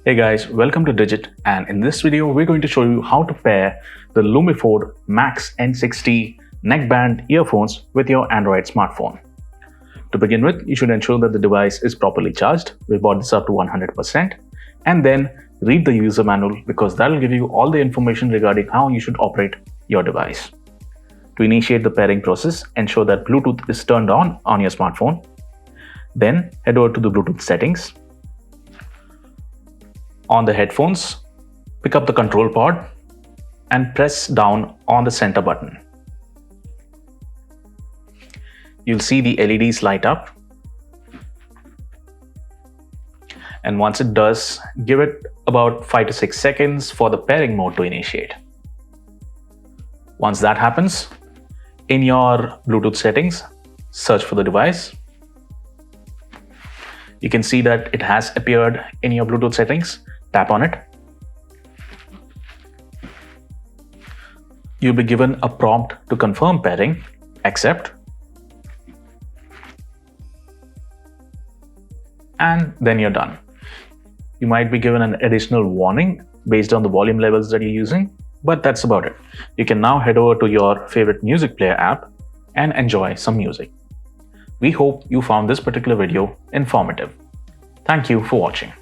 Hey guys, welcome to Digit, and in this video we're going to show you how to pair the Lumiford MAX N60 neckband earphones with your Android smartphone. To begin with, you should ensure that the device is properly charged. We brought this up to 100%, and then read the user manual because that will give you all the information regarding how you should operate your device. To initiate the pairing process, ensure that Bluetooth is turned on your smartphone. Then head over to the Bluetooth settings. On the headphones, pick up the control pod and press down on the center button. You'll see the LEDs light up. And once it does, give it about 5 to 6 seconds for the pairing mode to initiate. Once that happens, in your Bluetooth settings, search for the device. You can see that it has appeared in your Bluetooth settings. Tap on it. You'll be given a prompt to confirm pairing. Accept. And then you're done. You might be given an additional warning based on the volume levels that you're using, but that's about it. You can now head over to your favorite music player app and enjoy some music. We hope you found this particular video informative. Thank you for watching.